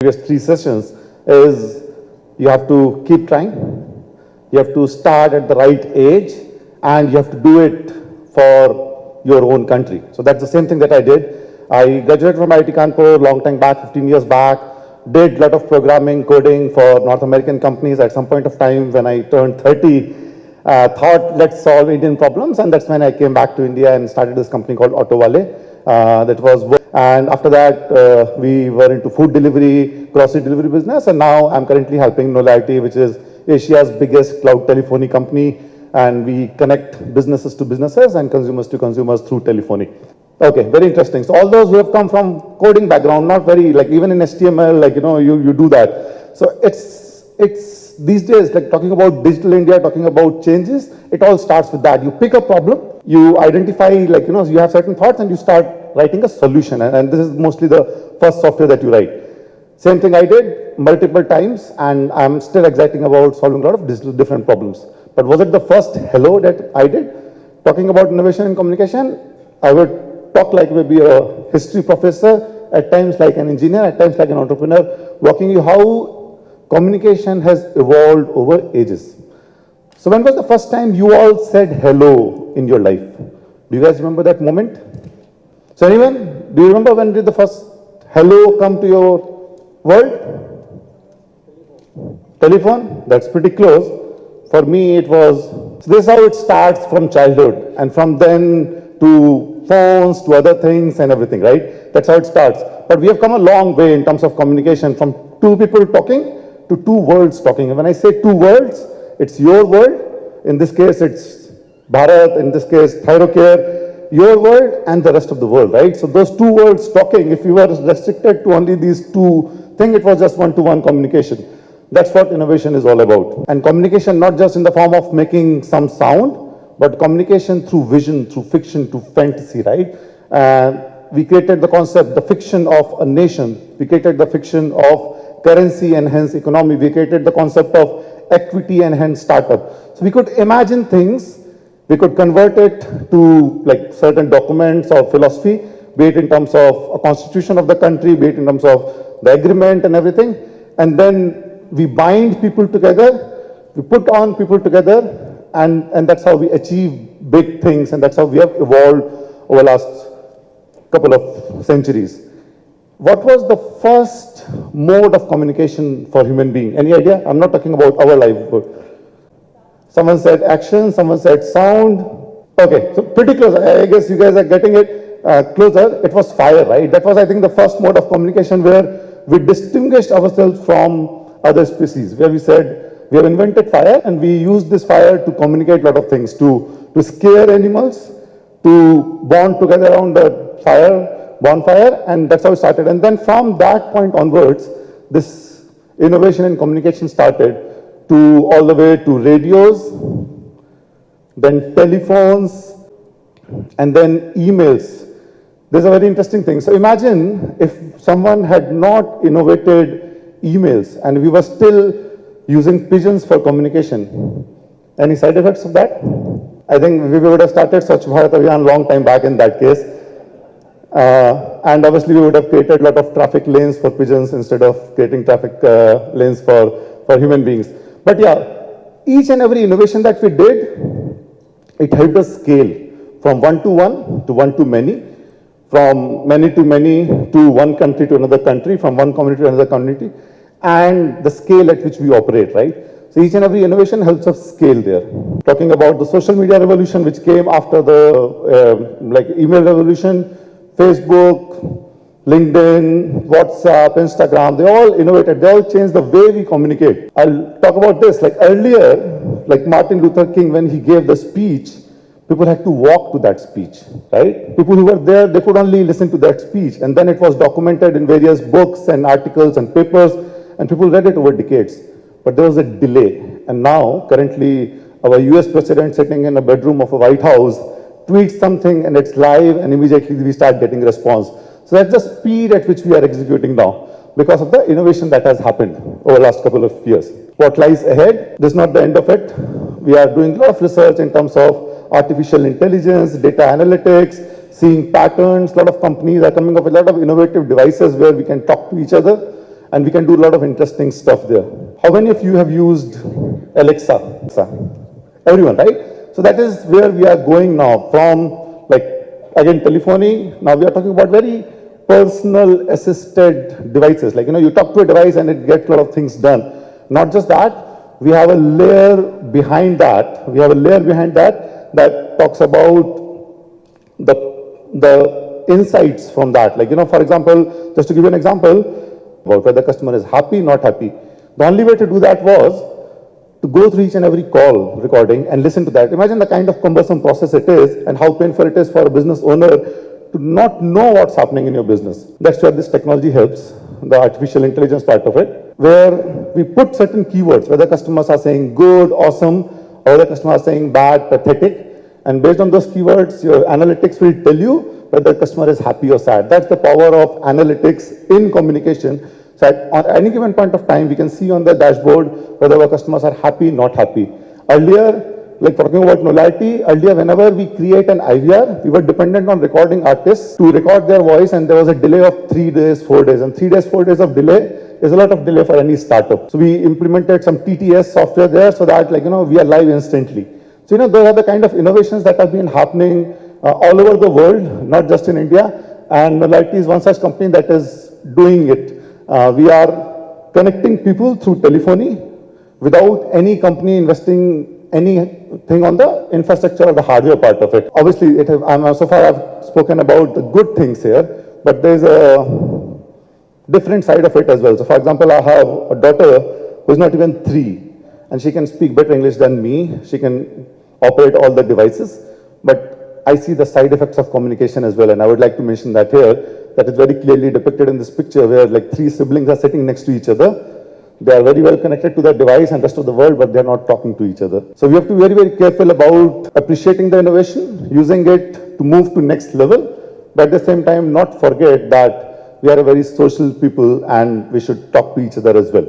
previous 3 sessions is you have to keep trying, you have to start at the right age, and you have to do it for your own country. So that's the same thing that I did. I graduated from IIT Kanpur long time back, 15 years back, did a lot of programming, coding for North American companies. At some point of time when I turned 30, thought let's solve Indian problems, and that's when I came back to India and started this company called Autovale. And after that, we were into food delivery, grocery delivery business, and now I'm currently helping Knowlarity, which is Asia's biggest cloud telephony company, and we connect businesses to businesses and consumers to consumers through telephony. Okay, very interesting. So all those who have come from coding background, not very, like even in HTML, like, you do that. So it's these days, like talking about digital India, talking about changes, it all starts with that. You pick a problem, you identify, like, you have certain thoughts and you start writing a solution. And this is mostly the first software that you write. Same thing I did multiple times, and I'm still exciting about solving a lot of different problems. But was it the first hello that I did? Talking about innovation and communication, I would talk like maybe a history professor, at times like an engineer, at times like an entrepreneur, walking you how communication has evolved over ages. So when was the first time you all said hello in your life? Do you guys remember that moment? So anyone, do you remember when did the first hello come to your world? Telephone? That's pretty close. For me, it was, so this is how it starts from childhood, and from then to phones, to other things and everything, right? That's how it starts. But we have come a long way in terms of communication, from two people talking to two worlds talking. And when I say two worlds, it's your world. In this case, it's Bharat. In this case, Thyrocare, your world and the rest of the world, right? So those two worlds talking, if you were restricted to only these two things, it was just one-to-one communication. That's what innovation is all about. And communication, not just in the form of making some sound, but communication through vision, through fiction, to fantasy, right? We created the concept, the fiction of a nation. We created the fiction of currency and hence economy. We created the concept of equity and hence startup. So we could imagine things, we could convert it to like certain documents or philosophy, be it in terms of a constitution of the country, be it in terms of the agreement and everything. And then we bind people together, we put on people together, and that's how we achieve big things, and that's how we have evolved over the last couple of centuries. What was the first mode of communication for human being? Any idea? I'm not talking about our life. But someone said action, someone said sound. Okay, so pretty close. I guess you guys are getting it closer. It was fire, right? That was, I think, the first mode of communication where we distinguished ourselves from other species, where we said, we have invented fire and we use this fire to communicate a lot of things, to scare animals, to bond together around the bonfire, and that's how it started. And then from that point onwards, this innovation in communication started to all the way to radios, then telephones, and then emails. There's a very interesting thing. So imagine if someone had not innovated emails and we were still using pigeons for communication. Any side effects of that? I think we would have started Swachh Bharat Abhiyan long time back in that case. And obviously we would have created a lot of traffic lanes for pigeons instead of creating traffic lanes for human beings. But yeah, each and every innovation that we did, it helped us scale from one-to-one to one-to-many, from many to many to one country to another country, from one community to another community, and the scale at which we operate, right? So each and every innovation helps us scale there. Talking about the social media revolution, which came after the like email revolution, Facebook, LinkedIn, WhatsApp, Instagram, they all innovated, they all changed the way we communicate. I'll talk about this, like earlier, like Martin Luther King, when he gave the speech, people had to walk to that speech, right? People who were there, they could only listen to that speech, and then it was documented in various books and articles and papers, and people read it over decades. But there was a delay. And now, currently, our US president sitting in a bedroom of a White House tweets something and it's live and immediately we start getting response. So that's the speed at which we are executing now because of the innovation that has happened over the last couple of years. What lies ahead? This is not the end of it. We are doing a lot of research in terms of artificial intelligence, data analytics, seeing patterns. A lot of companies are coming up with a lot of innovative devices where we can talk to each other and we can do a lot of interesting stuff there. How many of you have used Alexa? Everyone, right? So that is where we are going now from, like, again, telephony. Now we are talking about very personal assisted devices. Like, you talk to a device and it gets a lot of things done. Not just that, we have a layer behind that. That talks about the insights from that. Like, for example, just to give you an example, about whether the customer is happy, not happy. The only way to do that was to go through each and every call recording and listen to that. Imagine the kind of cumbersome process it is and how painful it is for a business owner to not know what's happening in your business. That's where this technology helps, the artificial intelligence part of it, where we put certain keywords, whether customers are saying good, awesome, or whether customers are saying bad, pathetic, and based on those keywords, your analytics will tell you whether the customer is happy or sad. That's the power of analytics in communication. So at any given point of time, we can see on the dashboard whether our customers are happy, not happy. Earlier, like talking about Knowlarity, earlier whenever we create an IVR, we were dependent on recording artists to record their voice, and there was a delay of 3 days, 4 days. And 3 days, 4 days of delay is a lot of delay for any startup. So we implemented some TTS software there so that, like, we are live instantly. So, those are the kind of innovations that have been happening all over the world, not just in India. And Knowlarity is one such company that is doing it. We are connecting people through telephony without any company investing anything on the infrastructure or the hardware part of it. Obviously, so far I've spoken about the good things here, but there's a different side of it as well. So, for example, I have a daughter who's not even 3, and she can speak better English than me. She can operate all the devices, but I see the side effects of communication as well, and I would like to mention that here. That is very clearly depicted in this picture where, like, 3 siblings are sitting next to each other. They are very well connected to the device and rest of the world, but they are not talking to each other. So we have to be very, very careful about appreciating the innovation, using it to move to next level, but at the same time not forget that we are a very social people and we should talk to each other as well.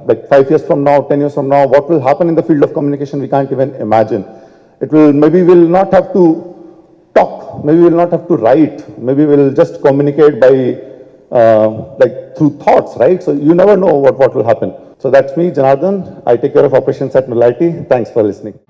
Like 5 years from now, 10 years from now, what will happen in the field of communication, we can't even imagine. Maybe we'll not have to talk, maybe we'll not have to write, maybe we'll just communicate by through thoughts, right? So you never know what will happen. So that's me, Janardhan. I take care of operations at Knowlarity. Thanks for listening.